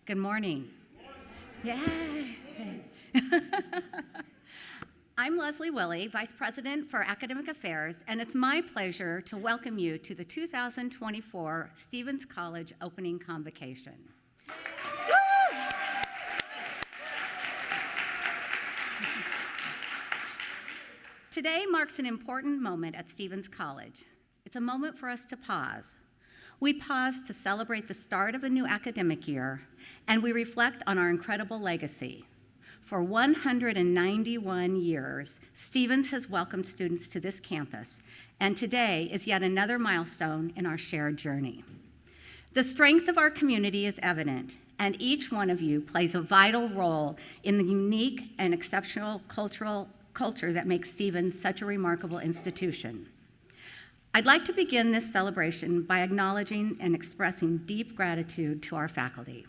Good morning. Yay! I'm Leslie Willey, Vice President for Academic Affairs, and it's my pleasure to welcome you to the 2024 Stephens College Opening Convocation. Today marks an important moment at Stephens College. It's a moment for us to pause. We pause to celebrate the start of a new academic year, and we reflect on our incredible legacy. For 191 years, Stephens has welcomed students to this campus, and today is yet another milestone in our shared journey. The strength of our community is evident, and each one of you plays a vital role in the unique and exceptional culture that makes Stephens such a remarkable institution. I'd like to begin this celebration by acknowledging and expressing deep gratitude to our faculty.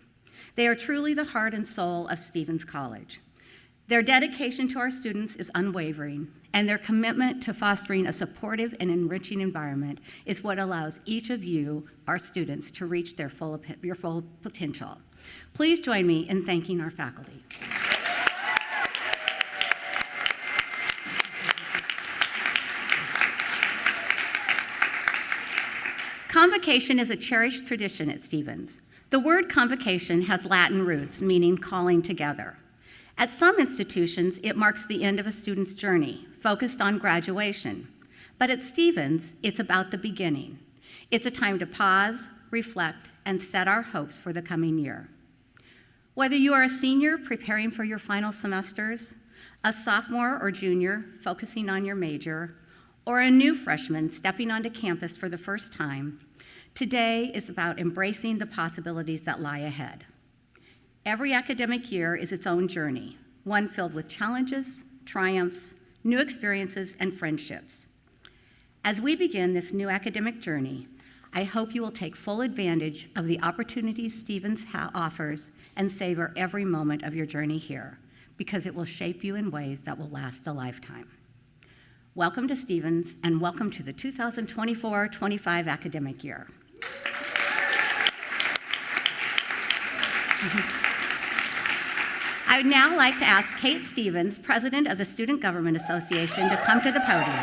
They are truly the heart and soul of Stephens College. Their dedication to our students is unwavering, and their commitment to fostering a supportive and enriching environment is what allows each of you, our students, to reach your full potential. Please join me in thanking our faculty. Convocation is a cherished tradition at Stephens. The word convocation has Latin roots, meaning calling together. At some institutions, it marks the end of a student's journey, focused on graduation. But at Stephens, it's about the beginning. It's a time to pause, reflect, and set our hopes for the coming year. Whether you are a senior preparing for your final semesters, a sophomore or junior focusing on your major, or a new freshman stepping onto campus for the first time, today is about embracing the possibilities that lie ahead. Every academic year is its own journey, one filled with challenges, triumphs, new experiences, and friendships. As we begin this new academic journey, I hope you will take full advantage of the opportunities Stephens offers and savor every moment of your journey here, because it will shape you in ways that will last a lifetime. Welcome to Stephens, and welcome to the 2024-25 academic year. I would now like to ask Kate Stevens, President of the Student Government Association, to come to the podium.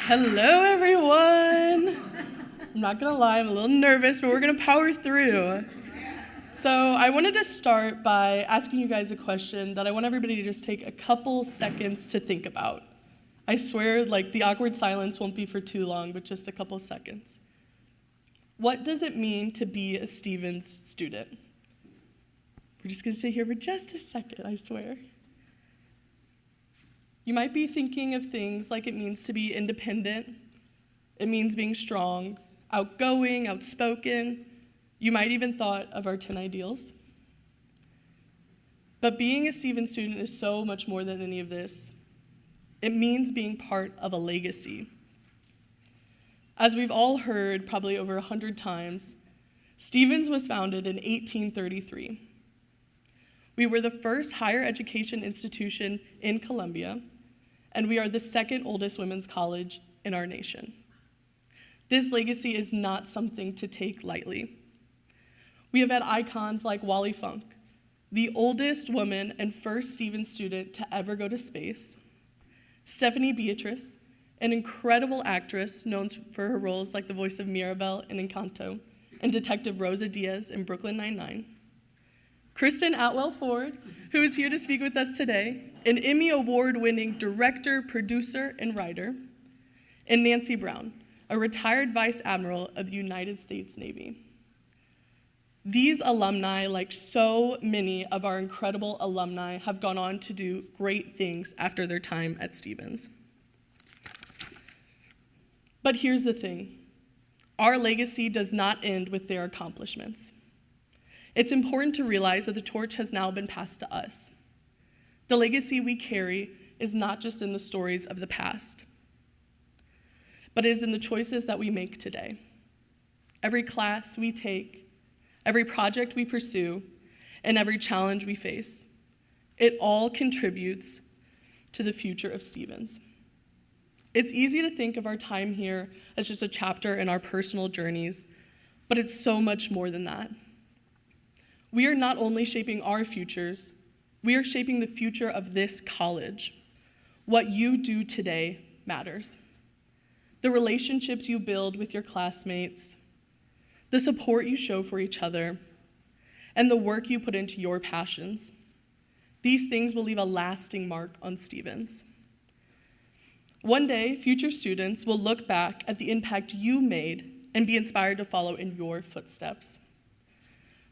Hello, everyone. I'm not gonna lie, I'm a little nervous, but we're gonna power through. So I wanted to start by asking you guys a question that I want everybody to just take a couple seconds to think about. I swear, the awkward silence won't be for too long, but just a couple seconds. What does it mean to be a Stephens student? We're just gonna sit here for just a second, I swear. You might be thinking of things like it means to be independent. It means being strong, outgoing, outspoken. You might even thought of our 10 ideals. But being a Stephens student is so much more than any of this. It means being part of a legacy. As we've all heard probably over 100 times, Stephens was founded in 1833. We were the first higher education institution in Columbia, and we are the second oldest women's college in our nation. This legacy is not something to take lightly. We have had icons like Wally Funk, the oldest woman and first Stephens student to ever go to space, Stephanie Beatrice, an incredible actress known for her roles like the voice of Mirabel in Encanto and Detective Rosa Diaz in Brooklyn Nine-Nine, Kristen Atwell Ford, who is here to speak with us today, an Emmy Award-winning director, producer, and writer, and Nancy Brown, a retired Vice Admiral of the United States Navy. These alumni, like so many of our incredible alumni, have gone on to do great things after their time at Stephens. But here's the thing. Our legacy does not end with their accomplishments. It's important to realize that the torch has now been passed to us. The legacy we carry is not just in the stories of the past, but it is in the choices that we make today. Every class we take, every project we pursue, and every challenge we face, it all contributes to the future of Stephens. It's easy to think of our time here as just a chapter in our personal journeys, but it's so much more than that. We are not only shaping our futures, we are shaping the future of this college. What you do today matters. The relationships you build with your classmates, the support you show for each other, and the work you put into your passions. These things will leave a lasting mark on Stevens. One day, future students will look back at the impact you made and be inspired to follow in your footsteps.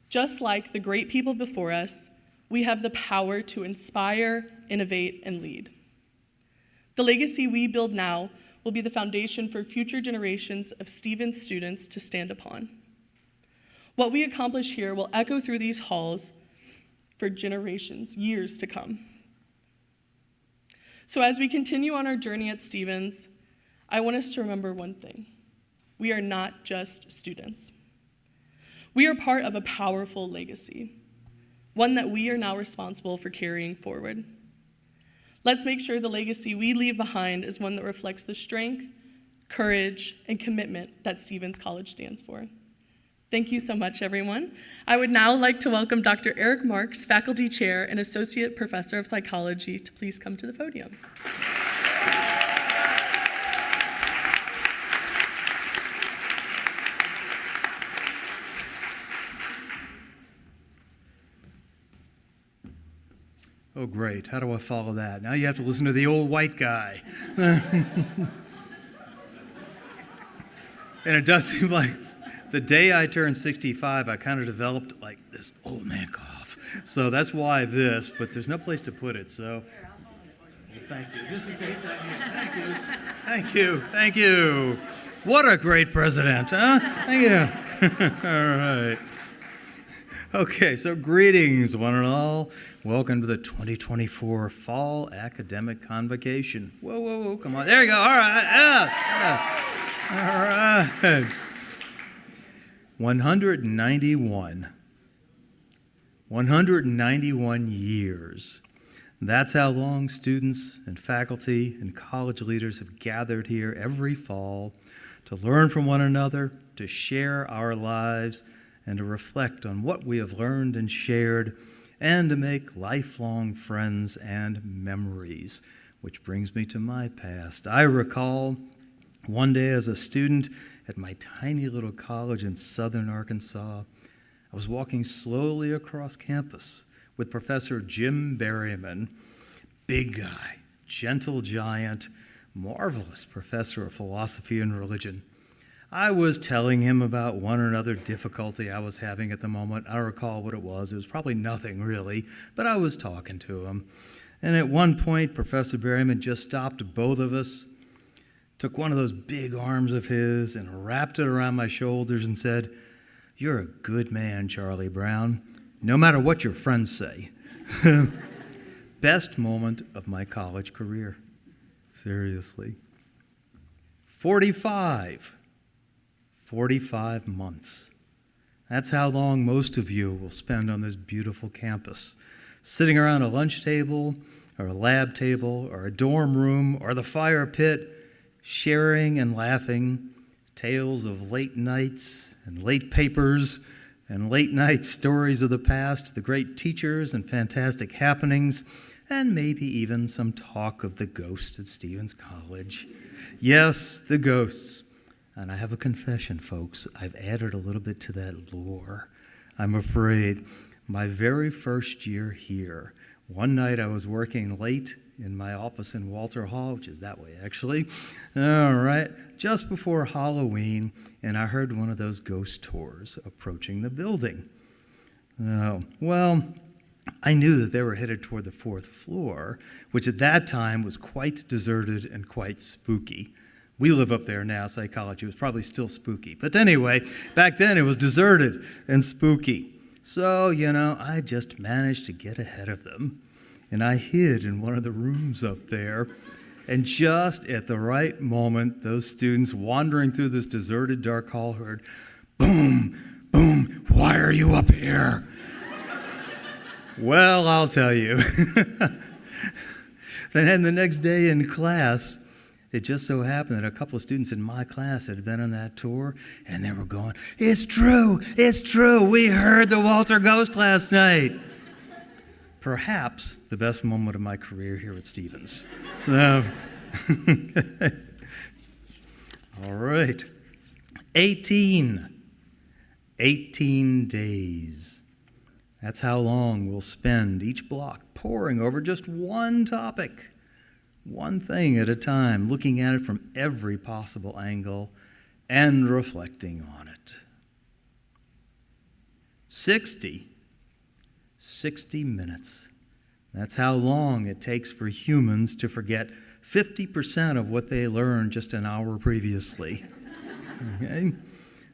Just like the great people before us, we have the power to inspire, innovate, and lead. The legacy we build now will be the foundation for future generations of Stevens students to stand upon. What we accomplish here will echo through these halls for generations, years to come. So as we continue on our journey at Stevens, I want us to remember one thing. We are not just students. We are part of a powerful legacy, one that we are now responsible for carrying forward. Let's make sure the legacy we leave behind is one that reflects the strength, courage, and commitment that Stevens College stands for. Thank you so much, everyone. I would now like to welcome Dr. Eric Marks, Faculty Chair and Associate Professor of Psychology, to please come to the podium. Oh, great. How do I follow that? Now you have to listen to the old white guy. And it does seem like the day I turned 65, I kind of developed like this old man cough. So that's why this, but there's no place to put it. So thank you. Just in case I need it. Thank you. Thank you. Thank you. What a great president, huh? Thank you. All right. Okay, so greetings, one and all. Welcome to the 2024 Fall Academic Convocation. Whoa, whoa, whoa, come on. There you go. All right. All right. 191 years. That's how long students and faculty and college leaders have gathered here every fall to learn from one another, to share our lives, and to reflect on what we have learned and shared, and to make lifelong friends and memories. Which brings me to my past. I recall one day as a student at my tiny little college in southern Arkansas, I was walking slowly across campus with Professor Jim Berryman, big guy, gentle giant, marvelous professor of philosophy and religion. I was telling him about one or another difficulty I was having at the moment. I don't recall what it was. It was probably nothing really, but I was talking to him. And at one point, Professor Berryman just stopped both of us, took one of those big arms of his and wrapped it around my shoulders and said, "You're a good man, Charlie Brown, no matter what your friends say." Best moment of my college career. Seriously. 45 months. That's how long most of you will spend on this beautiful campus, sitting around a lunch table or a lab table or a dorm room or the fire pit, sharing and laughing tales of late nights and late papers and late night stories of the past, the great teachers and fantastic happenings, and maybe even some talk of the ghost at Stevens College. Yes, the ghosts. And I have a confession, folks. I've added a little bit to that lore. I'm afraid. My very first year here, one night I was working late in my office in Walter Hall, which is that way actually, all right, just before Halloween, and I heard one of those ghost tours approaching the building. Oh, well, I knew that they were headed toward the 4th floor, which at that time was quite deserted and quite spooky. We live up there now, psychology was probably still spooky. But anyway, back then it was deserted and spooky. So, I just managed to get ahead of them. And I hid in one of the rooms up there. And just at the right moment, those students wandering through this deserted dark hall heard, "Boom, boom, why are you up here?" Well, I'll tell you. Then the next day in class, It just so happened that a couple of students in my class had been on that tour, and they were going, it's true, we heard the Walter Ghost last night. Perhaps the best moment of my career here at Stevens. All right. 18 days. That's how long we'll spend each block poring over just one topic, one thing at a time, looking at it from every possible angle and reflecting on it. 60 minutes. That's how long it takes for humans to forget 50% of what they learned just an hour previously. Okay?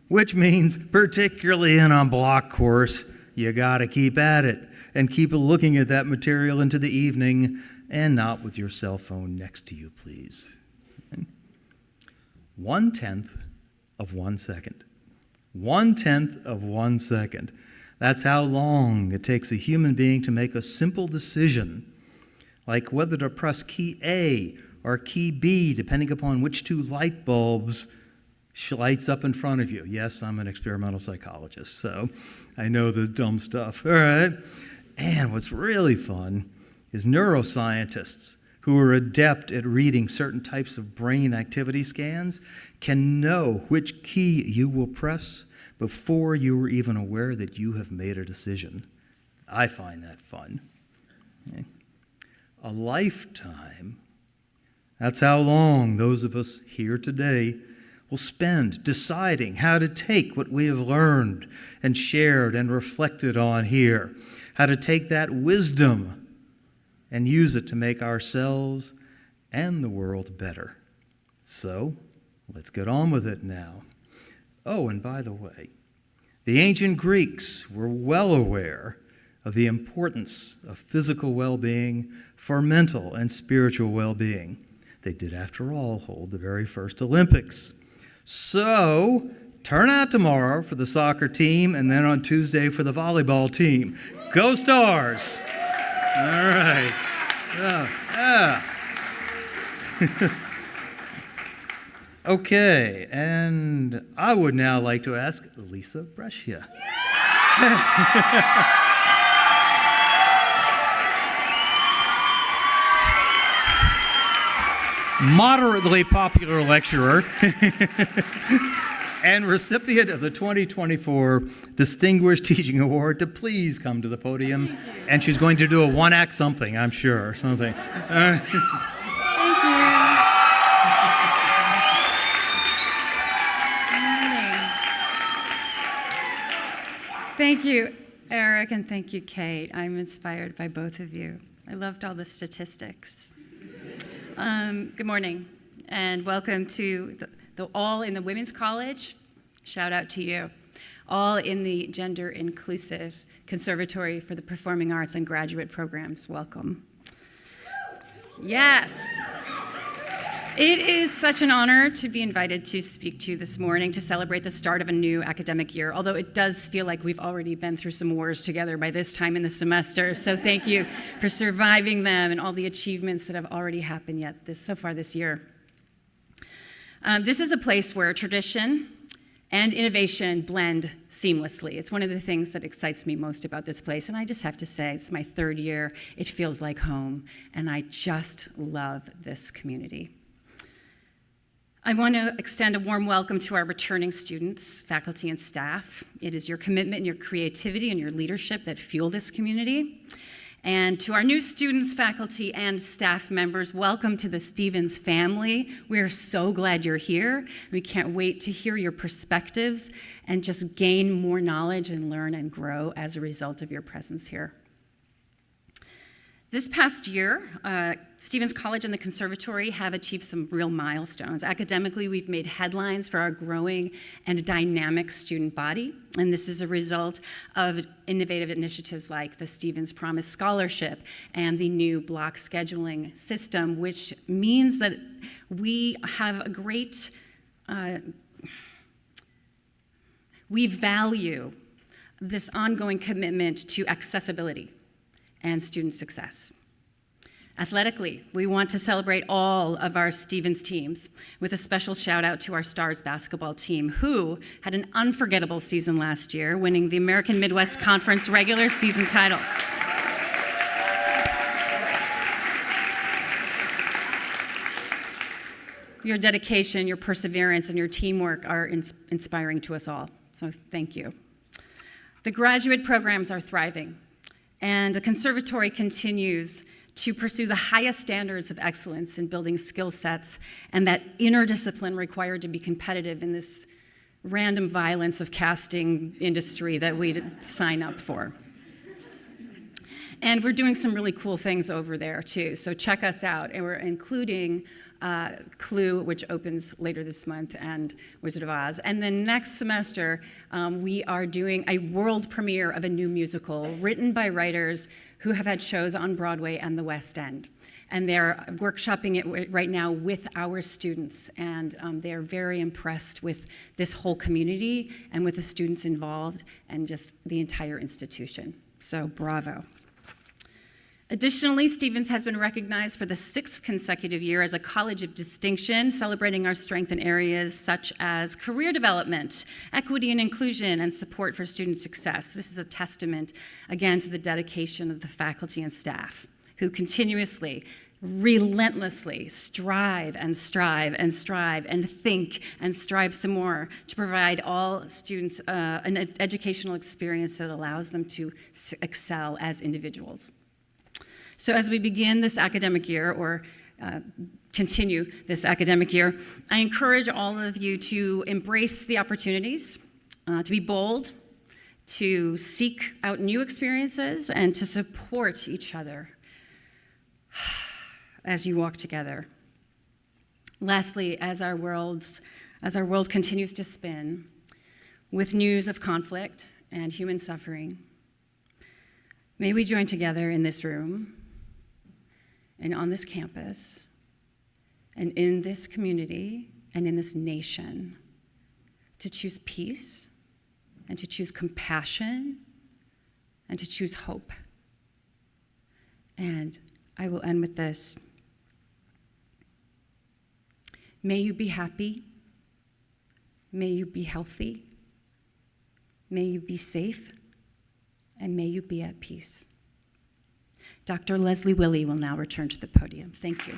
Which means, particularly in a block course, you got to keep at it and keep looking at that material into the evening and not with your cell phone next to you, please. 1/10 of 1 second. 1/10 of 1 second. That's how long it takes a human being to make a simple decision, like whether to press key A or key B, depending upon which two light bulbs lights up in front of you. Yes, I'm an experimental psychologist, so I know the dumb stuff. All right. And what's really fun is neuroscientists who are adept at reading certain types of brain activity scans can know which key you will press before you were even aware that you have made a decision. I find that fun. Okay. A lifetime, that's how long those of us here today will spend deciding how to take what we have learned and shared and reflected on here, how to take that wisdom and use it to make ourselves and the world better. So, let's get on with it now. Oh, and by the way, the ancient Greeks were well aware of the importance of physical well-being for mental and spiritual well-being. They did, after all, hold the very first Olympics. So, turn out tomorrow for the soccer team and then on Tuesday for the volleyball team. Go Stars! All right. Okay, and I would now like to ask Lisa Brescia. Moderately popular lecturer and recipient of the 2024 Distinguished Teaching Award, to please come to the podium. And she's going to do a one-act something, I'm sure. Something. Thank you. Thank you, Eric, and thank you, Kate. I'm inspired by both of you. I loved all the statistics. Good morning, and welcome to the all in the Women's College. Shout out to you. All in the Gender Inclusive Conservatory for the Performing Arts and Graduate Programs. Welcome. Yes. It is such an honor to be invited to speak to you this morning to celebrate the start of a new academic year, although it does feel like we've already been through some wars together by this time in the semester. So thank you for surviving them and all the achievements that have already happened so far this year. This is a place where tradition and innovation blend seamlessly. It's one of the things that excites me most about this place, and I just have to say, it's my third year. It feels like home, and I just love this community. I want to extend a warm welcome to our returning students, faculty, and staff. It is your commitment and your creativity and your leadership that fuel this community. And to our new students, faculty, and staff members, welcome to the Stevens family. We're so glad you're here. We can't wait to hear your perspectives and just gain more knowledge and learn and grow as a result of your presence here. This past year, Stevens College and the Conservatory have achieved some real milestones. Academically, we've made headlines for our growing and dynamic student body, and this is a result of innovative initiatives like the Stevens Promise Scholarship and the new block scheduling system, which means that we have a great, we value this ongoing commitment to accessibility and student success. Athletically, we want to celebrate all of our Stevens teams with a special shout out to our Stars basketball team, who had an unforgettable season last year, winning the American Midwest Conference regular season title. Your dedication, your perseverance, and your teamwork are inspiring to us all, so thank you. The graduate programs are thriving, and the conservatory continues to pursue the highest standards of excellence in building skill sets and that inner discipline required to be competitive in this random violence of casting industry that we sign up for. And we're doing some really cool things over there too, so check us out. And we're including Clue, which opens later this month, and Wizard of Oz. And then next semester, we are doing a world premiere of a new musical written by writers who have had shows on Broadway and the West End. And they're workshopping it right now with our students, and they're very impressed with this whole community and with the students involved and just the entire institution. So bravo. Additionally, Stevens has been recognized for the 6th consecutive year as a college of distinction, celebrating our strength in areas such as career development, equity and inclusion, and support for student success. This is a testament, again, to the dedication of the faculty and staff, who continuously, relentlessly strive and strive and strive and think and strive some more to provide all students an educational experience that allows them to excel as individuals. So as we begin this academic year, or continue this academic year, I encourage all of you to embrace the opportunities, to be bold, to seek out new experiences, and to support each other as you walk together. Lastly, as our world continues to spin with news of conflict and human suffering, may we join together in this room and on this campus and in this community and in this nation to choose peace and to choose compassion and to choose hope. And I will end with this. May you be happy. May you be healthy. May you be safe. And may you be at peace. Dr. Leslie Willey will now return to the podium. Thank you.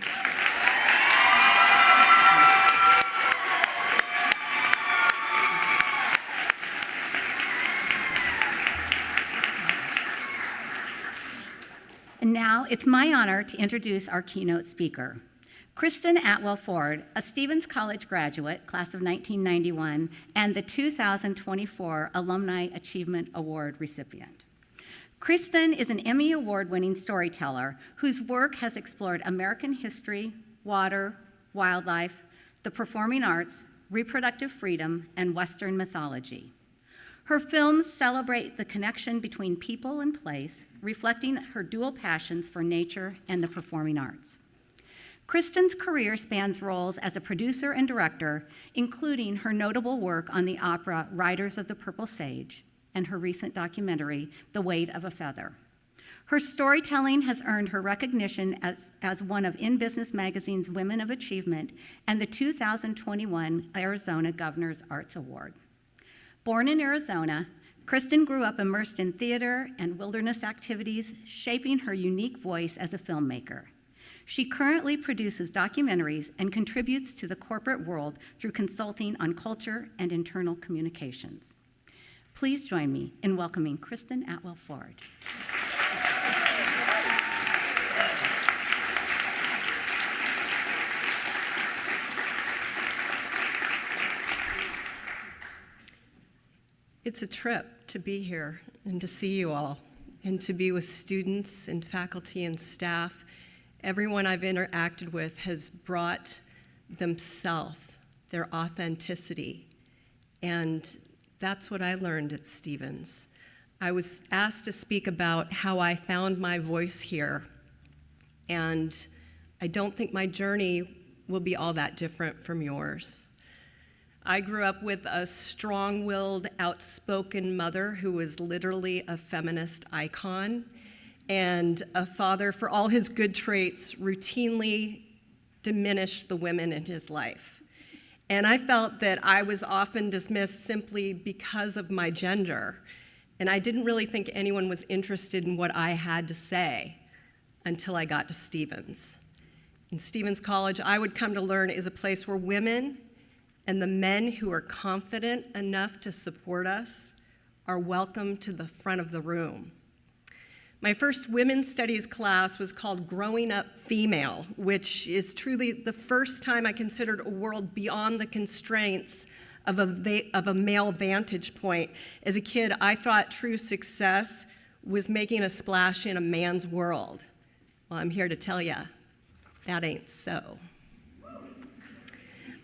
And now it's my honor to introduce our keynote speaker, Kristen Atwell Ford, a Stevens College graduate, class of 1991, and the 2024 Alumni Achievement Award recipient. Kristen is an Emmy Award-winning storyteller whose work has explored American history, water, wildlife, the performing arts, reproductive freedom, and Western mythology. Her films celebrate the connection between people and place, reflecting her dual passions for nature and the performing arts. Kristen's career spans roles as a producer and director, including her notable work on the opera Riders of the Purple Sage, and her recent documentary, The Weight of a Feather. Her storytelling has earned her recognition as one of In Business Magazine's Women of Achievement and the 2021 Arizona Governor's Arts Award. Born in Arizona, Kristen grew up immersed in theater and wilderness activities, shaping her unique voice as a filmmaker. She currently produces documentaries and contributes to the corporate world through consulting on culture and internal communications. Please join me in welcoming Kristen Atwell Ford. It's a trip to be here and to see you all and to be with students and faculty and staff. Everyone I've interacted with has brought themselves, their authenticity, and that's what I learned at Stevens. I was asked to speak about how I found my voice here, and I don't think my journey will be all that different from yours. I grew up with a strong-willed, outspoken mother who was literally a feminist icon, and a father, for all his good traits, routinely diminished the women in his life. And I felt that I was often dismissed simply because of my gender, and I didn't really think anyone was interested in what I had to say until I got to Stevens. In Stevens College, I would come to learn, is a place where women and the men who are confident enough to support us are welcome to the front of the room. My first women's studies class was called Growing Up Female, which is truly the first time I considered a world beyond the constraints of a male vantage point. As a kid, I thought true success was making a splash in a man's world. Well, I'm here to tell you, that ain't so.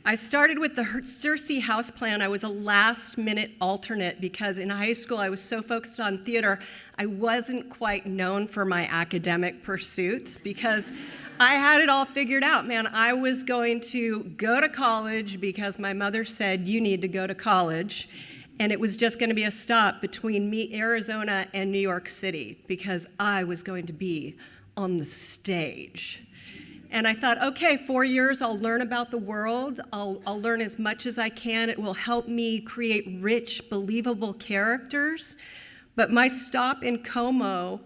I started with the Circe house plan. I was a last-minute alternate because in high school I was so focused on theater, I wasn't quite known for my academic pursuits because I had it all figured out, man. I was going to go to college because my mother said, you need to go to college, and it was just going to be a stop between me, Arizona, and New York City because I was going to be on the stage. And I thought, okay, 4 years, I'll learn about the world. I'll learn as much as I can. It will help me create rich, believable characters. But my stop in Como,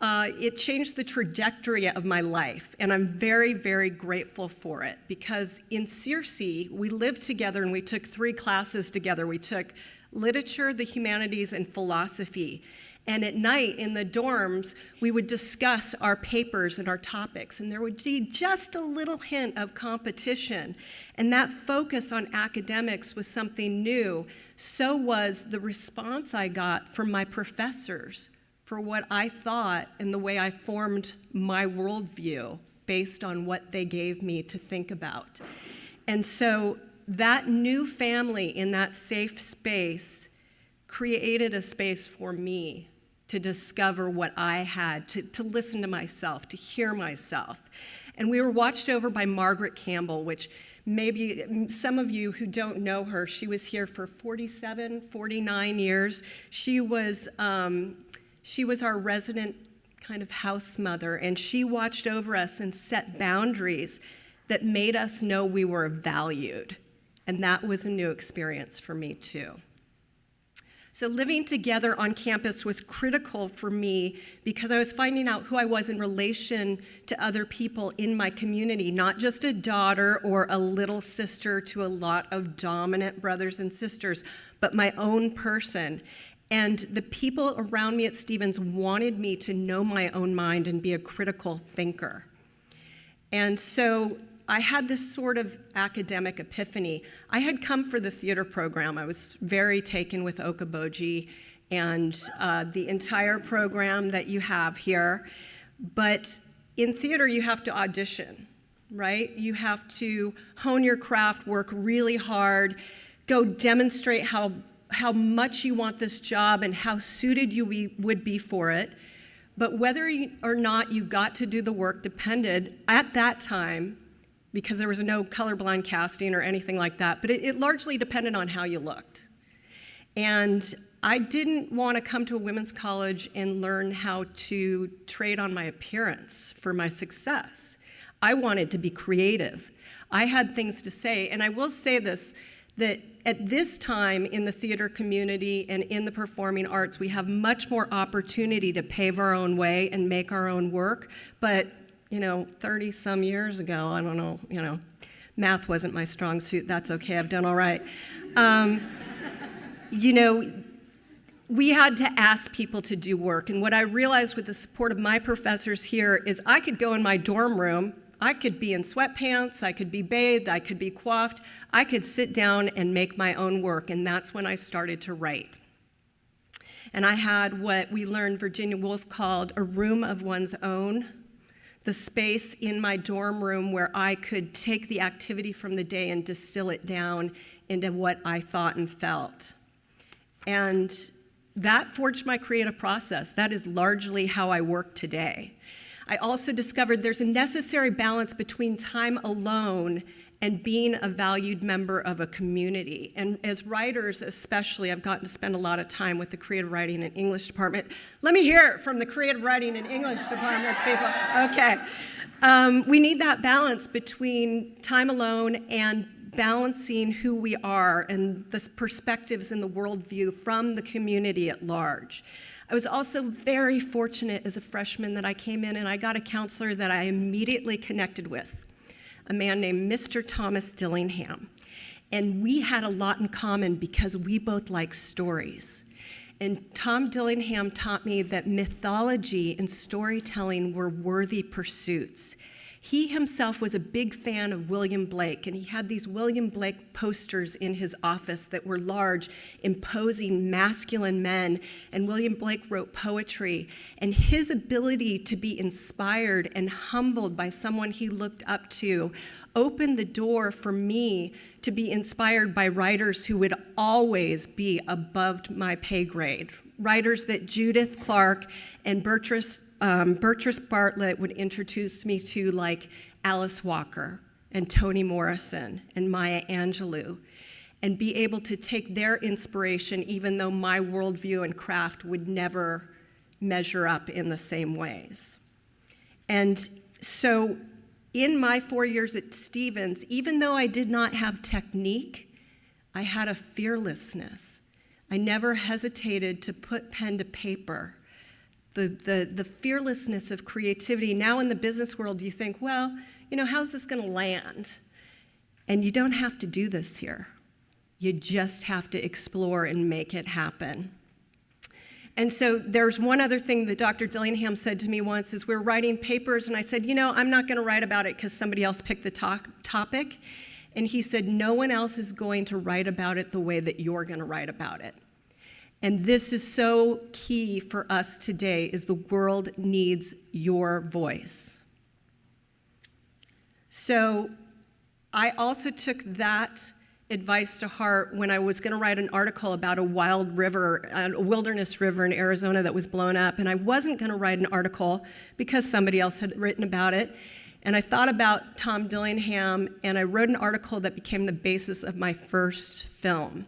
it changed the trajectory of my life. And I'm very, very grateful for it. Because in Circe, we lived together and we took 3 classes together. We took literature, the humanities, and philosophy. And at night in the dorms, we would discuss our papers and our topics, and there would be just a little hint of competition. And that focus on academics was something new. So was the response I got from my professors for what I thought and the way I formed my worldview based on what they gave me to think about. And so that new family in that safe space created a space for me to discover what I had, to listen to myself, to hear myself. And we were watched over by Margaret Campbell, which maybe some of you who don't know her, she was here for 47, 49 years. She was our resident kind of house mother, and she watched over us and set boundaries that made us know we were valued. And that was a new experience for me too. So living together on campus was critical for me because I was finding out who I was in relation to other people in my community, not just a daughter or a little sister to a lot of dominant brothers and sisters, but my own person. And the people around me at Stevens wanted me to know my own mind and be a critical thinker. And so I had this sort of academic epiphany. I had come for the theater program. I was very taken with Okaboji and the entire program that you have here. But in theater, you have to audition, right? You have to hone your craft, work really hard, go demonstrate how much you want this job and how suited you would be for it. But whether or not you got to do the work depended, at that time, because there was no colorblind casting or anything like that, but it largely depended on how you looked. And I didn't want to come to a women's college and learn how to trade on my appearance for my success. I wanted to be creative. I had things to say, and I will say this, that at this time in the theater community and in the performing arts, we have much more opportunity to pave our own way and make our own work, but 30 some years ago, I don't know, math wasn't my strong suit. That's okay, I've done all right. We had to ask people to do work. And what I realized with the support of my professors here is I could go in my dorm room, I could be in sweatpants, I could be bathed, I could be coiffed, I could sit down and make my own work. And that's when I started to write. And I had what we learned Virginia Woolf called a room of one's own. The space in my dorm room where I could take the activity from the day and distill it down into what I thought and felt. And that forged my creative process. That is largely how I work today. I also discovered there's a necessary balance between time alone and being a valued member of a community. And as writers especially, I've gotten to spend a lot of time with the creative writing and English department. Let me hear it from the creative writing and English departments, people. Okay. We need that balance between time alone and balancing who we are and the perspectives and the worldview from the community at large. I was also very fortunate as a freshman that I came in and I got a counselor that I immediately connected with, a man named Mr. Thomas Dillingham. And we had a lot in common because we both like stories. And Tom Dillingham taught me that mythology and storytelling were worthy pursuits. He himself was a big fan of William Blake, and he had these William Blake posters in his office that were large, imposing masculine men, and William Blake wrote poetry. And his ability to be inspired and humbled by someone he looked up to opened the door for me to be inspired by writers who would always be above my pay grade. Writers that Judith Clark and Beatrice Bartlett would introduce me to, like Alice Walker and Toni Morrison and Maya Angelou, and be able to take their inspiration even though my worldview and craft would never measure up in the same ways. And so in my 4 years at Stevens, even though I did not have technique, I had a fearlessness. I never hesitated to put pen to paper. The fearlessness of creativity. Now in the business world, you think, well, how's this going to land? And you don't have to do this here. You just have to explore and make it happen. And so there's one other thing that Dr. Dillingham said to me once is we're writing papers, and I said, I'm not going to write about it because somebody else picked the topic. And he said, no one else is going to write about it the way that you're going to write about it. And this is so key for us today, is the world needs your voice. So I also took that advice to heart when I was going to write an article about a wild river, a wilderness river in Arizona that was blown up. And I wasn't going to write an article because somebody else had written about it. And I thought about Tom Dillingham, and I wrote an article that became the basis of my first film.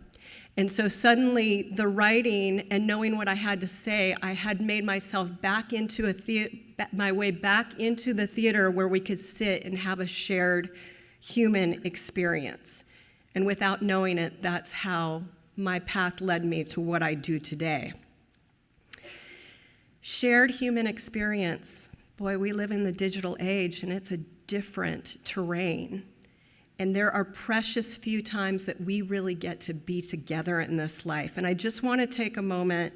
And so suddenly the writing and knowing what I had to say, I had made myself back into my way back into the theater where we could sit and have a shared human experience. And without knowing it, that's how my path led me to what I do today. Shared human experience. Boy, we live in the digital age, and it's a different terrain. And there are precious few times that we really get to be together in this life. And I just want to take a moment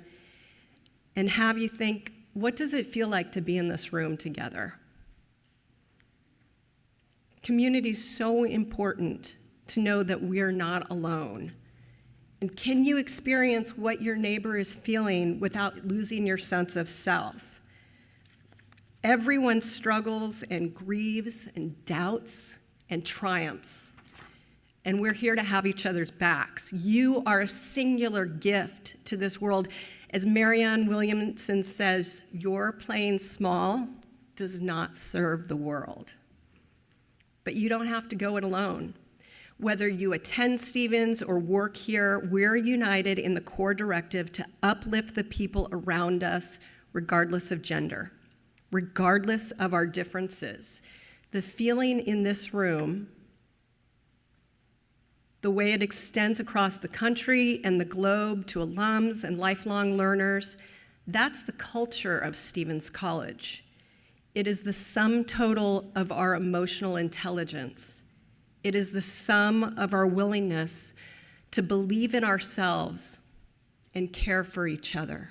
and have you think, what does it feel like to be in this room together? Community is so important to know that we're not alone. And can you experience what your neighbor is feeling without losing your sense of self? Everyone struggles and grieves and doubts and triumphs. And we're here to have each other's backs. You are a singular gift to this world. As Marianne Williamson says, your playing small does not serve the world. But you don't have to go it alone. Whether you attend Stevens or work here, we're united in the core directive to uplift the people around us, regardless of gender, regardless of our differences. The feeling in this room, the way it extends across the country and the globe to alums and lifelong learners, that's the culture of Stevens College. It is the sum total of our emotional intelligence. It is the sum of our willingness to believe in ourselves and care for each other.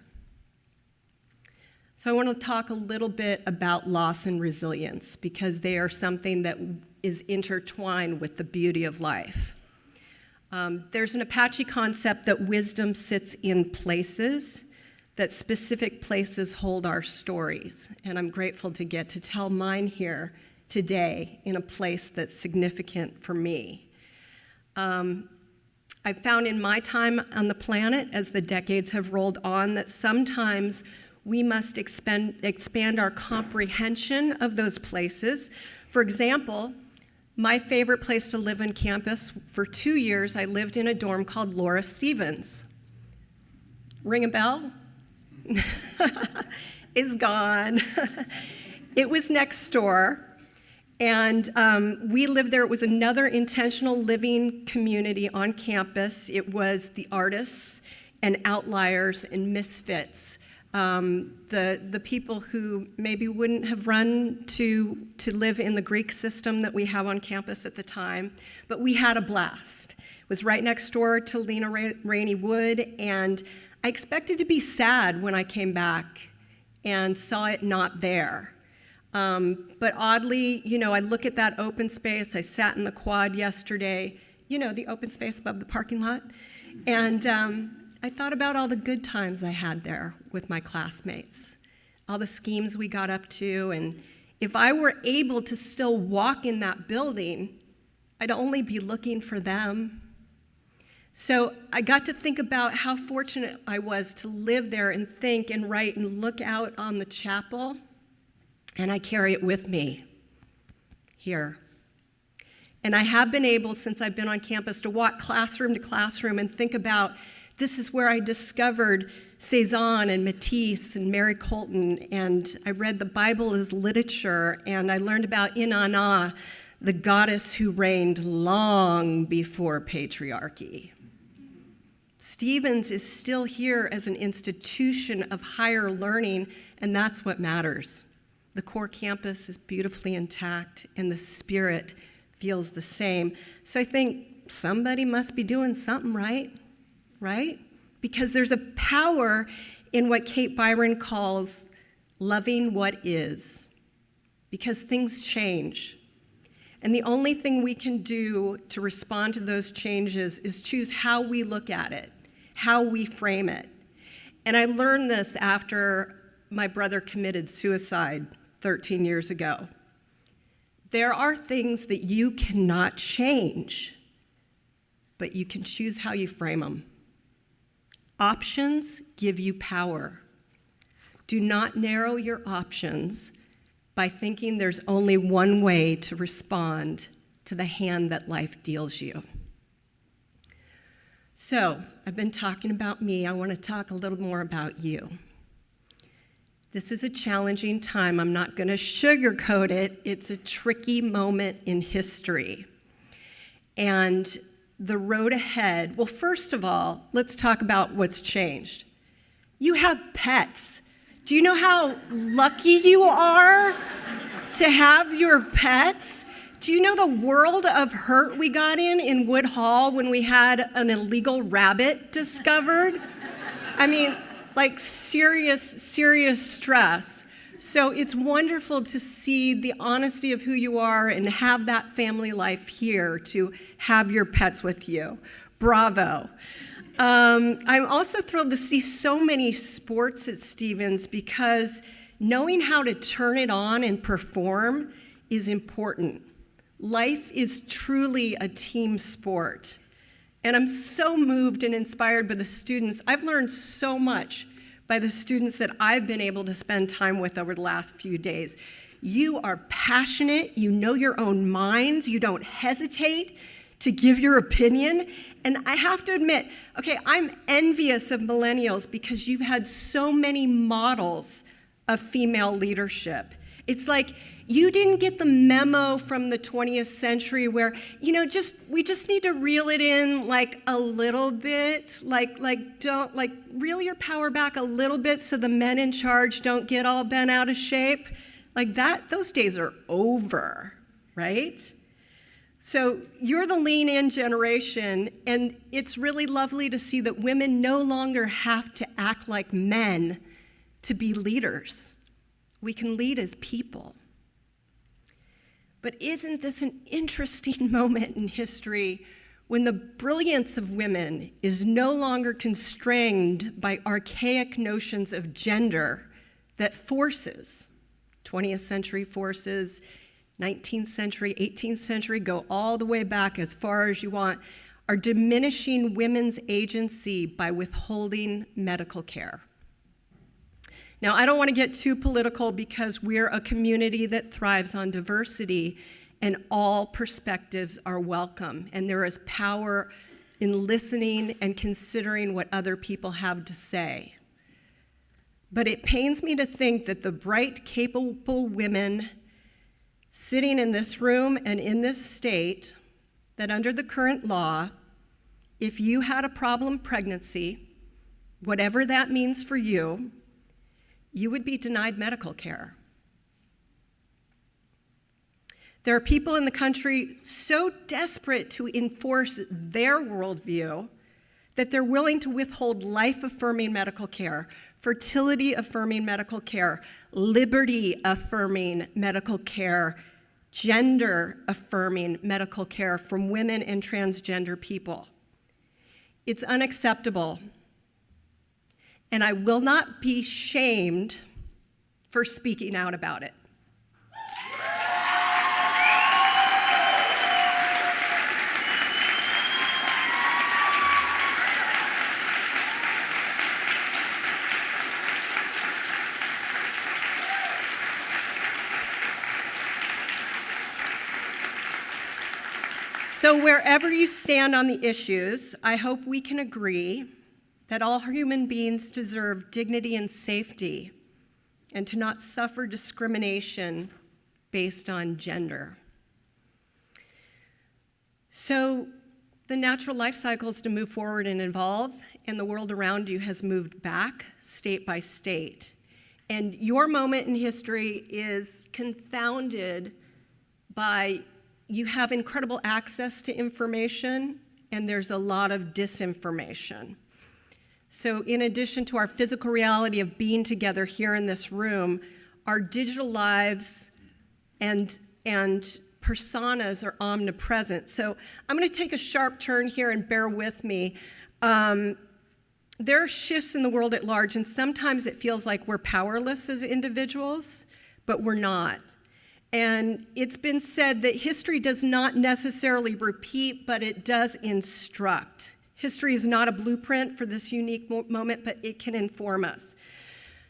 So I want to talk a little bit about loss and resilience because they are something that is intertwined with the beauty of life. There's an Apache concept that wisdom sits in places, that specific places hold our stories. And I'm grateful to get to tell mine here today in a place that's significant for me. I've found in my time on the planet, as the decades have rolled on, that sometimes we must expand our comprehension of those places. For example, My favorite place to live on campus, for 2 years, I lived in a dorm called Laura Stevens. Ring a bell? It's gone. It was next door, and we lived there. It was another intentional living community on campus. It was the artists and outliers and misfits, the people who maybe wouldn't have run to live in the Greek system that we have on campus at the time, but we had a blast. It was right next door to Lena Rainey Wood, and I expected to be sad when I came back and saw it not there. But oddly, I look at that open space. I sat in the quad yesterday, the open space above the parking lot, and I thought about all the good times I had there with my classmates, all the schemes we got up to, and if I were able to still walk in that building, I'd only be looking for them. So I got to think about how fortunate I was to live there and think and write and look out on the chapel, and I carry it with me here. And I have been able, since I've been on campus, to walk classroom to classroom and think about, this is where I discovered Cezanne and Matisse and Mary Colton, and I read the Bible as literature, and I learned about Inanna, the goddess who reigned long before patriarchy. Stevens is still here as an institution of higher learning, and that's what matters. The core campus is beautifully intact, and the spirit feels the same. So I think somebody must be doing something right? Because there's a power in what Kate Byron calls loving what is, because things change. And the only thing we can do to respond to those changes is choose how we look at it, how we frame it. And I learned this after my brother committed suicide 13 years ago. There are things that you cannot change, but you can choose how you frame them. Options give you power. Do not narrow your options by thinking there's only one way to respond to the hand that life deals you. So, I've been talking about me. I want to talk a little more about you. This is a challenging time. I'm not going to sugarcoat it. It's a tricky moment in history. And the road ahead, well, first of all, let's talk about what's changed. You have pets. Do you know how lucky you are to have your pets? Do you know the world of hurt we got in Wood Hall when we had an illegal rabbit discovered? I mean, like serious stress. So it's wonderful to see the honesty of who you are and have that family life here, to have your pets with you. Bravo. I'm also thrilled to see so many sports at Stevens, because knowing how to turn it on and perform is important. Life is truly a team sport. And I'm so moved and inspired by the students. I've learned so much by the students that I've been able to spend time with over the last few days. You are passionate, you know your own minds, you don't hesitate to give your opinion. And I have to admit, okay, I'm envious of millennials because you've had so many models of female leadership. It's like you didn't get the memo from the 20th century where, we just need to reel it in like a little bit, reel your power back a little bit so the men in charge don't get all bent out of shape. Like that, those days are over, right? So you're the lean in generation, and it's really lovely to see that women no longer have to act like men to be leaders. We can lead as people. But isn't this an interesting moment in history when the brilliance of women is no longer constrained by archaic notions of gender that forces, 20th century forces, 19th century, 18th century, go all the way back as far as you want, are diminishing women's agency by withholding medical care? Now, I don't want to get too political because we're a community that thrives on diversity, and all perspectives are welcome. And there is power in listening and considering what other people have to say. But it pains me to think that the bright, capable women sitting in this room and in this state, that under the current law, if you had a problem pregnancy, whatever that means for you, you would be denied medical care. There are people in the country so desperate to enforce their worldview that they're willing to withhold life-affirming medical care, fertility-affirming medical care, liberty-affirming medical care, gender-affirming medical care from women and transgender people. It's unacceptable, and I will not be shamed for speaking out about it. So wherever you stand on the issues, I hope we can agree that all human beings deserve dignity and safety and to not suffer discrimination based on gender. So the natural life cycle is to move forward and evolve, and the world around you has moved back state by state. And your moment in history is confounded by you have incredible access to information, and there's a lot of disinformation. So in addition to our physical reality of being together here in this room, our digital lives and personas are omnipresent. So I'm going to take a sharp turn here and bear with me. There are shifts in the world at large, and sometimes it feels like we're powerless as individuals, but we're not. And it's been said that history does not necessarily repeat, but it does instruct. History is not a blueprint for this unique moment, but it can inform us.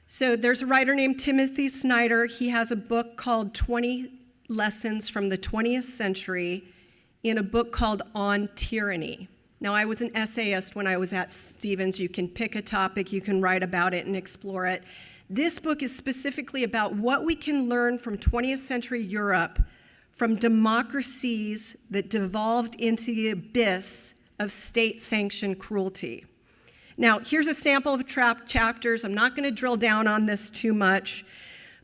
So there's a writer named Timothy Snyder. He has a book called 20 Lessons from the 20th Century in a book called On Tyranny. Now, I was an essayist when I was at Stevens. You can pick a topic, you can write about it and explore it. This book is specifically about what we can learn from 20th century Europe, from democracies that devolved into the abyss of state-sanctioned cruelty. Now, here's a sample of chapters. I'm not going to drill down on this too much,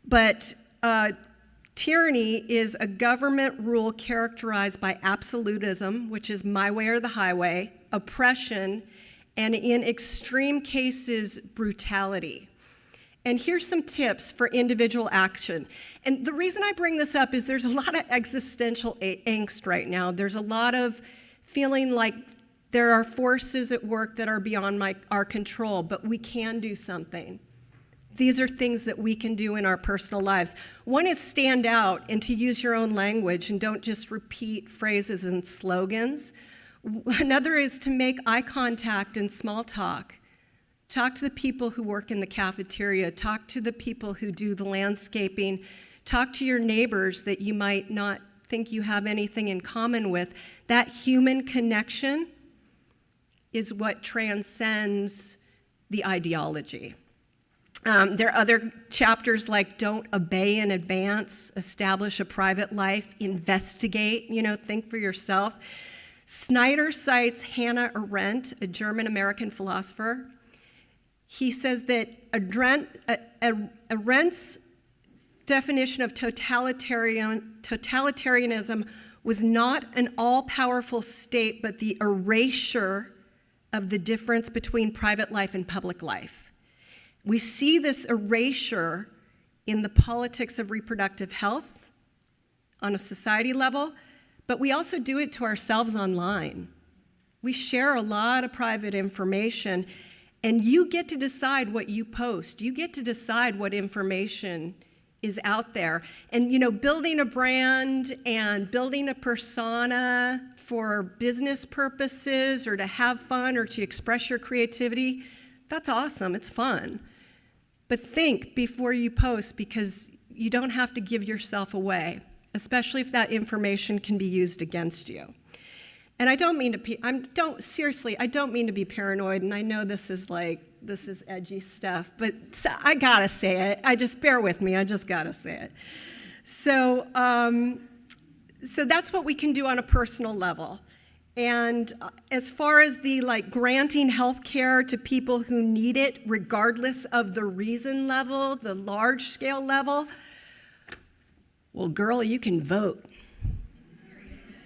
but tyranny is a government rule characterized by absolutism, which is my way or the highway, oppression, and in extreme cases, brutality. And here's some tips for individual action. And the reason I bring this up is there's a lot of existential angst right now. There's a lot of feeling like there are forces at work that are beyond our control, but we can do something. These are things that we can do in our personal lives. One is stand out and to use your own language and don't just repeat phrases and slogans. Another is to make eye contact and small talk. Talk to the people who work in the cafeteria. Talk to the people who do the landscaping. Talk to your neighbors that you might not think you have anything in common with. That human connection is what transcends the ideology. There are other chapters like don't obey in advance, establish a private life, investigate, think for yourself. Snyder cites Hannah Arendt, a German-American philosopher. He says that Arendt's definition of totalitarianism was not an all-powerful state, but the erasure of the difference between private life and public life. We see this erasure in the politics of reproductive health on a society level, but we also do it to ourselves online. We share a lot of private information, and you get to decide what you post. You get to decide what information is out there. And building a brand and building a persona for business purposes or to have fun or to express your creativity, that's awesome, it's fun. But think before you post, because you don't have to give yourself away. especially if that information can be used against you. And I don't mean to I don't mean to be paranoid, and I know this is edgy stuff, but I gotta say it. Just bear with me, I just gotta say it. So that's what we can do on a personal level. And as far as the granting health care to people who need it, regardless of the reason level, the large scale level, well, girl, you can vote,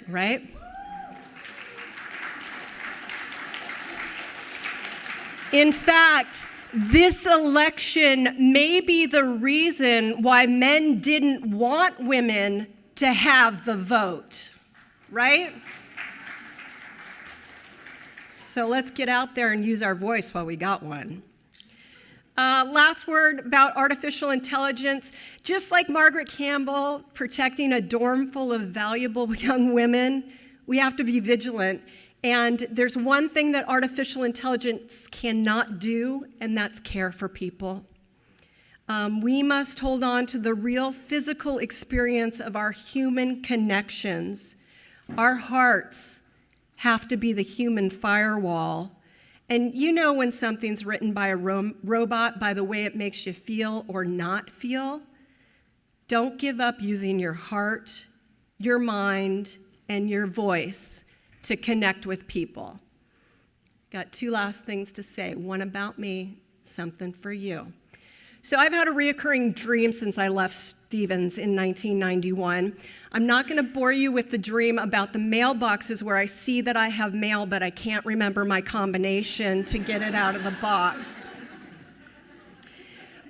right? In fact, this election may be the reason why men didn't want women to have the vote, right? So let's get out there and use our voice while we got one. Last word about artificial intelligence. Just like Margaret Campbell protecting a dorm full of valuable young women, we have to be vigilant. And there's one thing that artificial intelligence cannot do, and that's care for people. We must hold on to the real physical experience of our human connections. Our hearts have to be the human firewall. And you know when something's written by a robot by the way it makes you feel or not feel. Don't give up using your heart, your mind, and your voice to connect with people. Got two last things to say. One about me, something for you. So I've had a reoccurring dream since I left Stevens in 1991. I'm not going to bore you with the dream about the mailboxes where I see that I have mail, but I can't remember my combination to get it out of the box.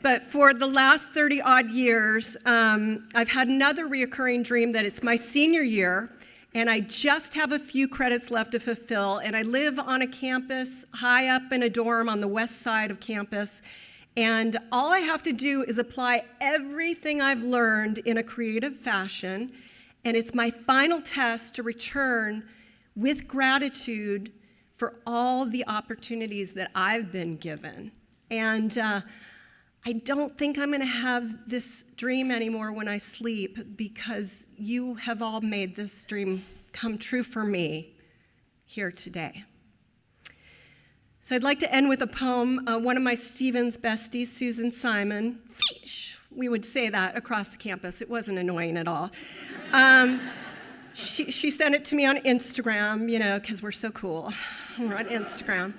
But for the last 30-odd years, I've had another reoccurring dream that it's my senior year, and I just have a few credits left to fulfill, and I live on a campus high up in a dorm on the west side of campus. And all I have to do is apply everything I've learned in a creative fashion, and it's my final test to return with gratitude for all the opportunities that I've been given. And I don't think I'm going to have this dream anymore when I sleep, because you have all made this dream come true for me here today. So I'd like to end with a poem. One of my Stevens besties, Susan Simon, we would say that across the campus. It wasn't annoying at all. She sent it to me on Instagram, because we're so cool. We're on Instagram.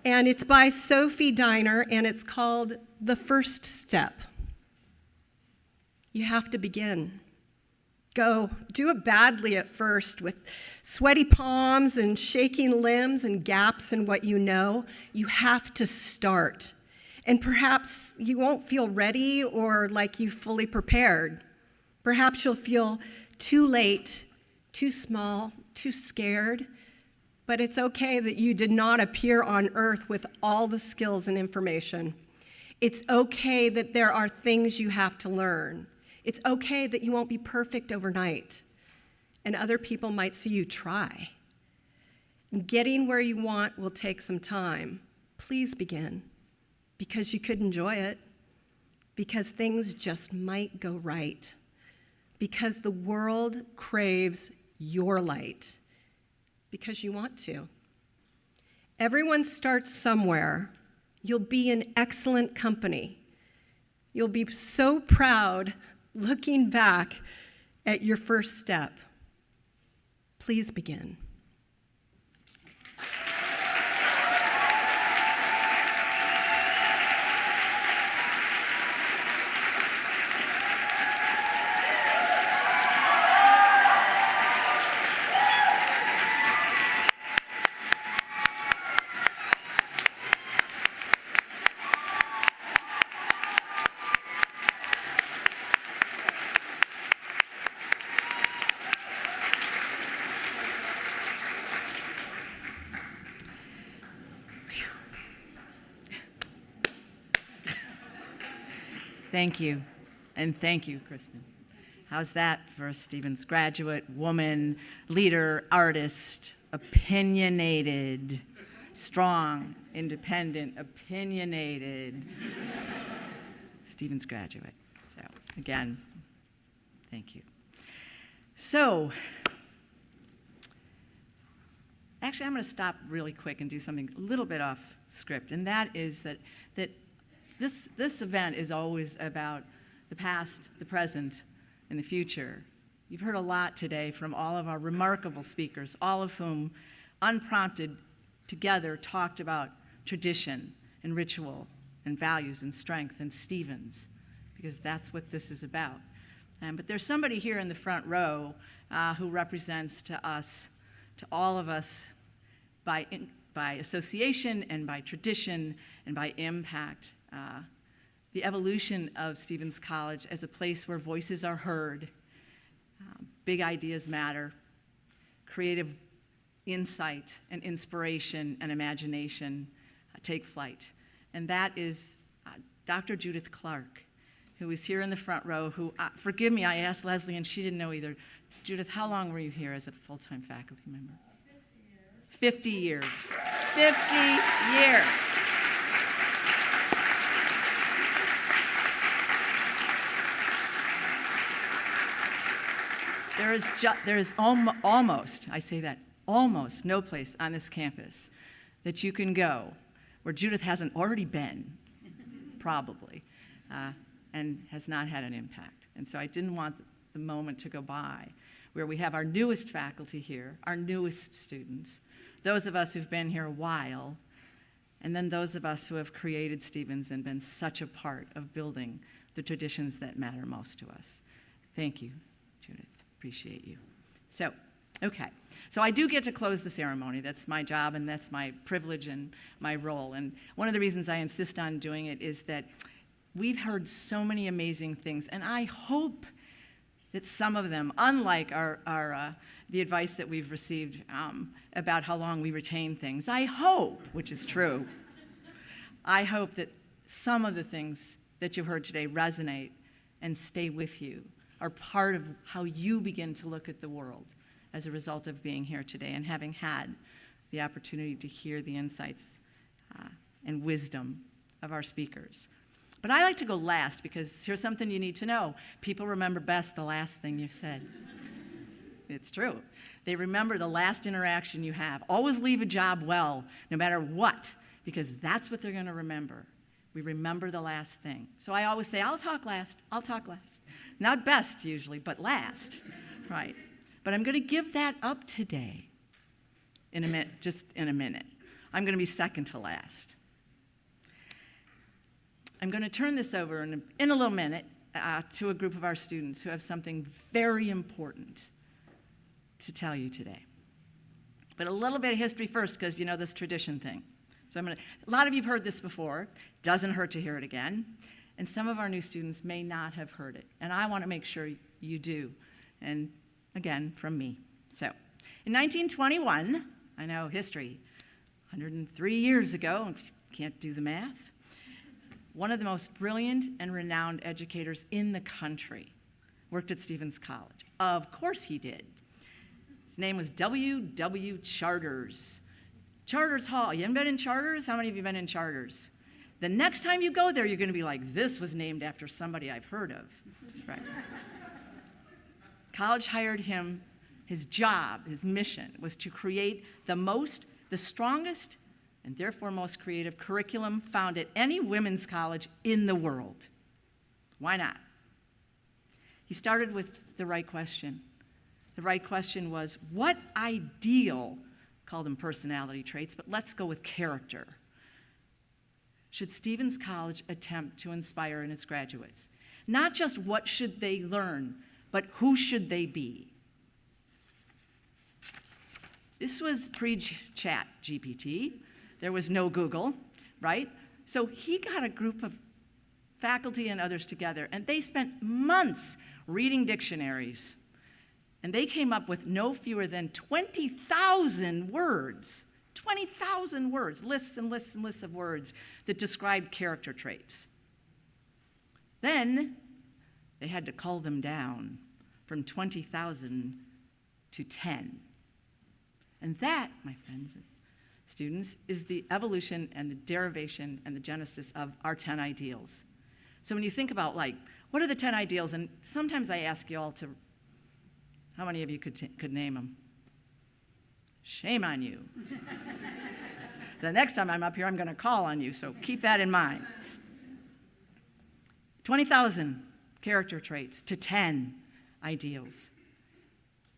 And it's by Sophie Diner, and it's called The First Step. You have to begin. Go. Do it badly at first with sweaty palms and shaking limbs and gaps in what you know. You have to start. And perhaps you won't feel ready or like you fully prepared. Perhaps you'll feel too late, too small, too scared. But it's okay that you did not appear on earth with all the skills and information. It's okay that there are things you have to learn. It's okay that you won't be perfect overnight, and other people might see you try. Getting where you want will take some time. Please begin, because you could enjoy it, because things just might go right, because the world craves your light, because you want to. Everyone starts somewhere. You'll be in excellent company. You'll be so proud looking back at your first step. Please begin. Thank you, and thank you, Kristen. How's that for a Stevens graduate, woman, leader, artist, opinionated, strong, independent, opinionated Stevens graduate. So, again, thank you. So, actually, I'm going to stop really quick and do something a little bit off script, and that is that this event is always about the past, the present, and the future. You've heard a lot today from all of our remarkable speakers, all of whom, unprompted, together talked about tradition and ritual and values and strength and Stevens, because that's what this is about. But there's somebody here in the front row who represents to us, to all of us, by association and by tradition and by impact, the evolution of Stevens College as a place where voices are heard, big ideas matter, creative insight and inspiration and imagination take flight. And that is Dr. Judith Clark, who is here in the front row, who, forgive me, I asked Leslie and she didn't know either. Judith, how long were you here as a full-time faculty member? 50 years. 50 years. There is almost, I say that, almost no place on this campus that you can go where Judith hasn't already been, probably, and has not had an impact. And so I didn't want the moment to go by where we have our newest faculty here, our newest students, those of us who've been here a while, and then those of us who have created Stevens and been such a part of building the traditions that matter most to us. Thank you, Judith. Appreciate you. So, okay. So I do get to close the ceremony. That's my job, and that's my privilege and my role. And one of the reasons I insist on doing it is that we've heard so many amazing things, and I hope that some of them, unlike the advice that we've received about how long we retain things, I hope, which is true, I hope that some of the things that you heard today resonate and stay with you, are part of how you begin to look at the world as a result of being here today and having had the opportunity to hear the insights and wisdom of our speakers. But I like to go last because here's something you need to know. People remember best the last thing you said. It's true. They remember the last interaction you have. Always leave a job well, no matter what, because that's what they're going to remember. We remember the last thing. So I always say, I'll talk last. Not best usually, but last, right? But I'm going to give that up today in a minute, just in a minute. I'm going to be second to last. I'm going to turn this over in a little minute to a group of our students who have something very important to tell you today. But a little bit of history first, because you know this tradition thing. So a lot of you've heard this before. Doesn't hurt to hear it again. And some of our new students may not have heard it. And I want to make sure you do. And again, from me. So, in 1921, I know history, 103 years ago, if you can't do the math, one of the most brilliant and renowned educators in the country worked at Stevens College. Of course he did. His name was W.W. Charters. Charters Hall. You haven't been in Charters? How many of you have been in Charters? The next time you go there, you're going to be like, this was named after somebody I've heard of. Right. College hired him. His job, his mission, was to create the strongest, and therefore most creative curriculum found at any women's college in the world. Why not? He started with the right question. The right question was, what ideal, called them personality traits, but let's go with character, should Stevens College attempt to inspire in its graduates? Not just what should they learn, but who should they be? This was pre-chat GPT. There was no Google, right? So he got a group of faculty and others together, and they spent months reading dictionaries. And they came up with no fewer than 20,000 words. 20,000 words, lists and lists and lists of words that described character traits. Then they had to cull them down from 20,000 to 10. And that, my friends and students, is the evolution and the derivation and the genesis of our 10 ideals. So when you think about, like, what are the 10 ideals? And sometimes I ask you all to, How many of you could name them? Shame on you. The next time I'm up here, I'm going to call on you, so keep that in mind. 20,000 character traits to 10 ideals.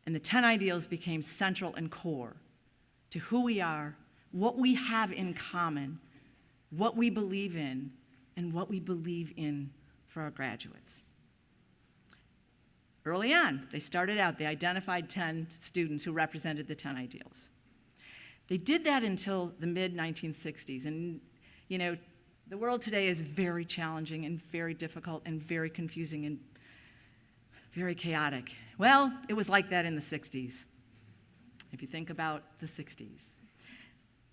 And the 10 ideals became central and core to who we are, what we have in common, what we believe in, and what we believe in for our graduates. Early on, they started out, they identified 10 students who represented the 10 ideals. They did that until the mid-1960s. And, you know, the world today is very challenging and very difficult and very confusing and very chaotic. Well, it was like that in the 60s. If you think about the 60s.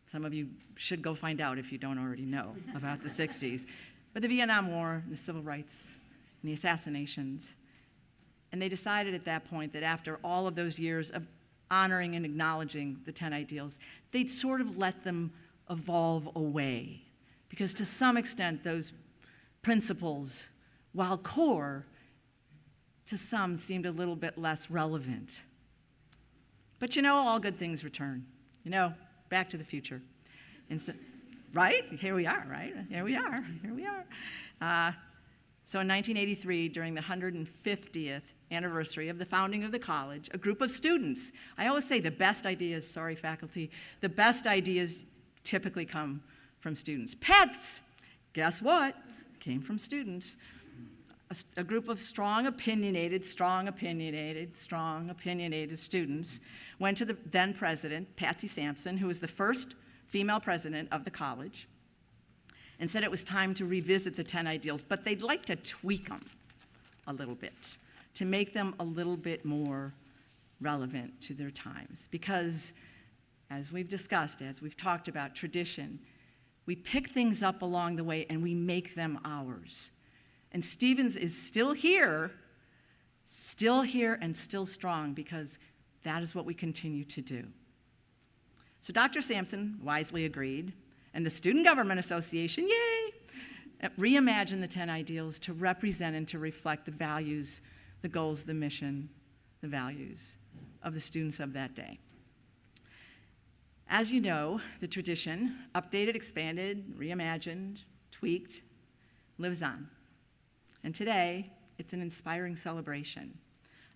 Some of you should go find out if you don't already know about the 60s. But the Vietnam War, the civil rights, and the assassinations. And they decided at that point that after all of those years of honoring and acknowledging the 10 ideals, they'd sort of let them evolve away. Because to some extent, those principles, while core, to some seemed a little bit less relevant. But you know, all good things return. You know, Back to the Future. And so, right? Here we are, right? Here we are. So in 1983, during the 150th anniversary of the founding of the college, a group of students, I always say the best ideas, sorry faculty, the best ideas typically come from students. Pets, guess what? Came from students. A group of strong opinionated students went to the then president, Patsy Sampson, who was the first female president of the college, and said it was time to revisit the 10 ideals, but they'd like to tweak them a little bit to make them a little bit more relevant to their times. Because, as we've discussed, as we've talked about tradition, we pick things up along the way and we make them ours. And Stevens is still here and still strong because that is what we continue to do. So Dr. Sampson wisely agreed, and the Student Government Association, yay, reimagined the 10 ideals to represent and to reflect the values, the goals, the mission, the values of the students of that day. As you know, the tradition, updated, expanded, reimagined, tweaked, lives on. And today, it's an inspiring celebration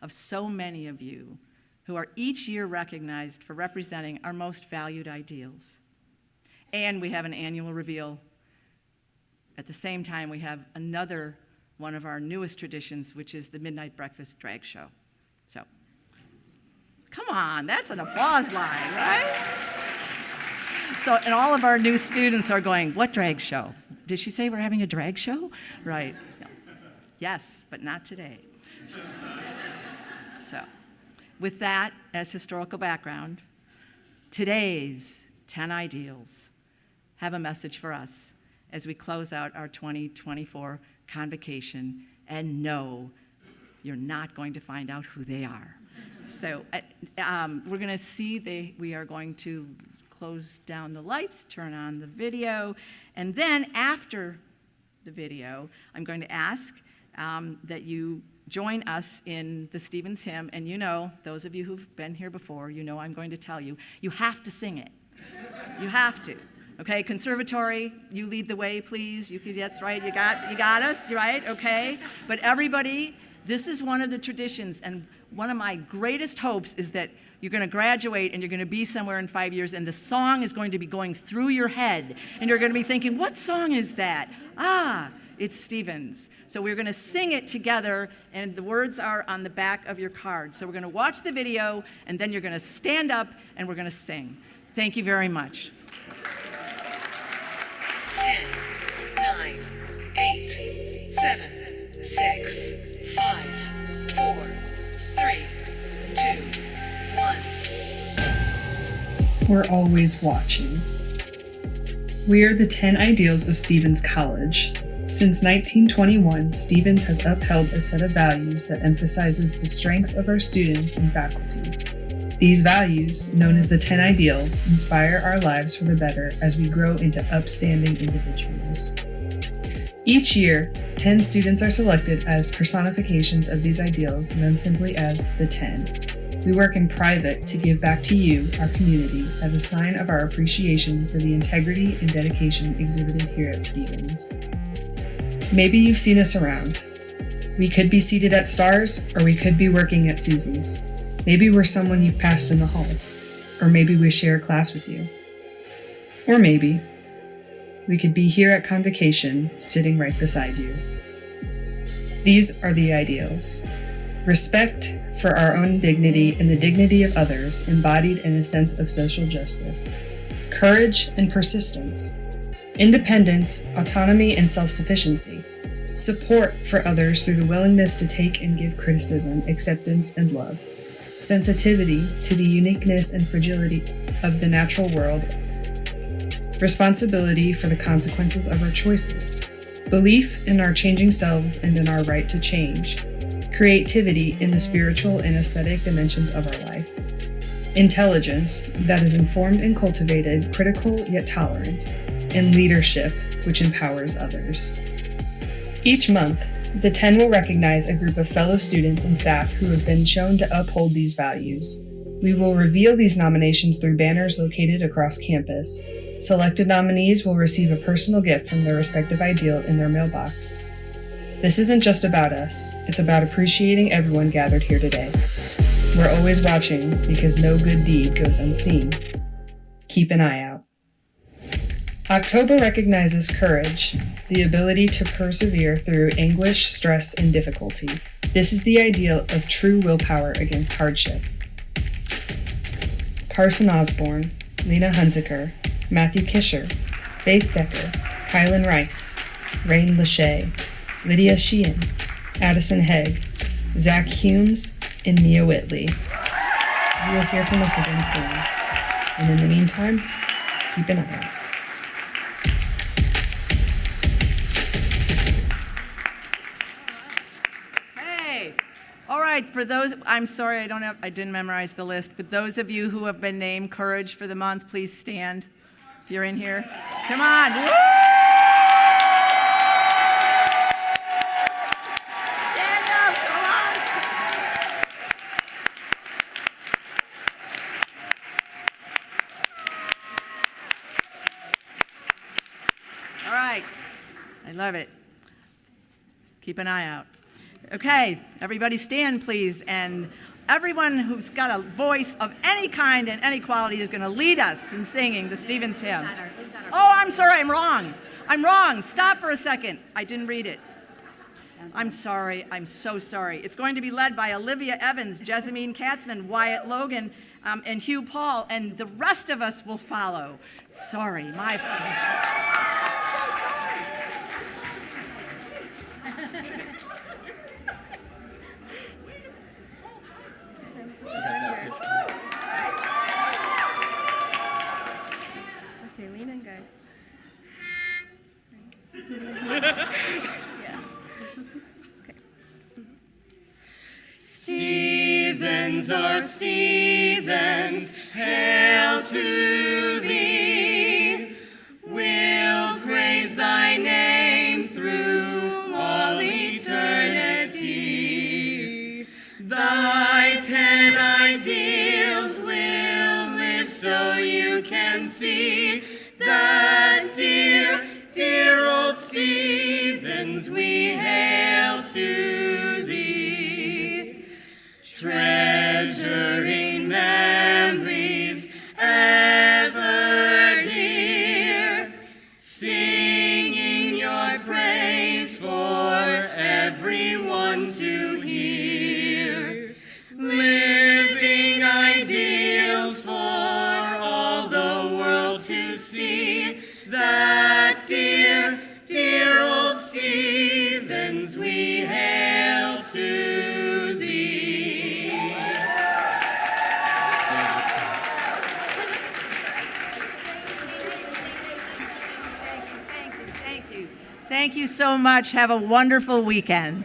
of so many of you who are each year recognized for representing our most valued ideals. And we have an annual reveal. At the same time, we have another one of our newest traditions, which is the Midnight Breakfast Drag Show. So, come on, that's an applause line, right? So, and all of our new students are going, what drag show? Did she say we're having a drag show? Right. Yes, but not today. So, with that as historical background, today's 10 ideals have a message for us as we close out our 2024 Convocation, and no, you're not going to find out who they are. So we're going to see, we are going to close down the lights, turn on the video, and then after the video, I'm going to ask that you join us in the Stevens hymn, and you know, those of you who've been here before, you know I'm going to tell you, you have to sing it. You have to. Okay, conservatory, you lead the way, please. That's right, you got us, right? Okay. But everybody, this is one of the traditions, and one of my greatest hopes is that you're going to graduate and you're going to be somewhere in 5 years, and the song is going to be going through your head, and you're going to be thinking, what song is that? It's Stevens. So we're going to sing it together, and the words are on the back of your card. So we're going to watch the video, and then you're going to stand up, and we're going to sing. Thank you very much. 10, 9, 8, 7, 6, 5, 4, 3, 2, 1. We're always watching. We are the 10 ideals of Stevens College. Since 1921, Stevens has upheld a set of values that emphasizes the strengths of our students and faculty. These values, known as the 10 ideals, inspire our lives for the better as we grow into upstanding individuals. Each year, 10 students are selected as personifications of these ideals, known simply as the 10. We work in private to give back to you, our community, as a sign of our appreciation for the integrity and dedication exhibited here at Stevens. Maybe you've seen us around. We could be seated at Stars, or we could be working at Susie's. Maybe we're someone you've passed in the halls, or maybe we share a class with you. Or maybe we could be here at Convocation, sitting right beside you. These are the ideals. Respect for our own dignity and the dignity of others, embodied in a sense of social justice. Courage and persistence. Independence, autonomy, and self-sufficiency. Support for others through the willingness to take and give criticism, acceptance, and love. Sensitivity to the uniqueness and fragility of the natural world. Responsibility for the consequences of our choices. Belief in our changing selves and in our right to change. Creativity in the spiritual and aesthetic dimensions of our life. Intelligence that is informed and cultivated, critical yet tolerant. And leadership which empowers others. Each month, the 10 will recognize a group of fellow students and staff who have been shown to uphold these values. We will reveal these nominations through banners located across campus. Selected nominees will receive a personal gift from their respective ideal in their mailbox. This isn't just about us, it's about appreciating everyone gathered here today. We're always watching because no good deed goes unseen. Keep an eye out. October recognizes courage, the ability to persevere through anguish, stress, and difficulty. This is the ideal of true willpower against hardship. Carson Osborne, Lena Hunziker, Matthew Kisher, Faith Decker, Kylan Rice, Rain Lachey, Lydia Sheehan, Addison Hegg, Zach Humes, and Mia Whitley. You will hear from us again soon. And in the meantime, keep an eye out. Hey, all right, for those, I'm sorry I didn't memorize the list, but those of you who have been named Courage for the month, please stand if you're in here. Come on. Woo! Stand up, come on. All right, I love it. Keep an eye out. Okay, everybody stand, please, and everyone who's got a voice of any kind and any quality is going to lead us in singing the Stevens hymn. Oh, I'm sorry, I'm wrong. I'm wrong. Stop for a second. I didn't read it. I'm sorry. I'm so sorry. It's going to be led by Olivia Evans, Jessamine Katzman, Wyatt Logan, and Hugh Paul, and the rest of us will follow. Sorry, my Okay, lean in, guys. Stevens, our Stevens, hail to thee. We'll praise thy name through all eternity. Thy 10 ideals will live so you can see that dear, dear old Stevens, we hail to thee. Treasuring memories ever dear, singing your praise for everyone to hear, living ideals for all the world to see, that dear, dear old Stevens, we hail to thee. Thank you so much. Have a wonderful weekend.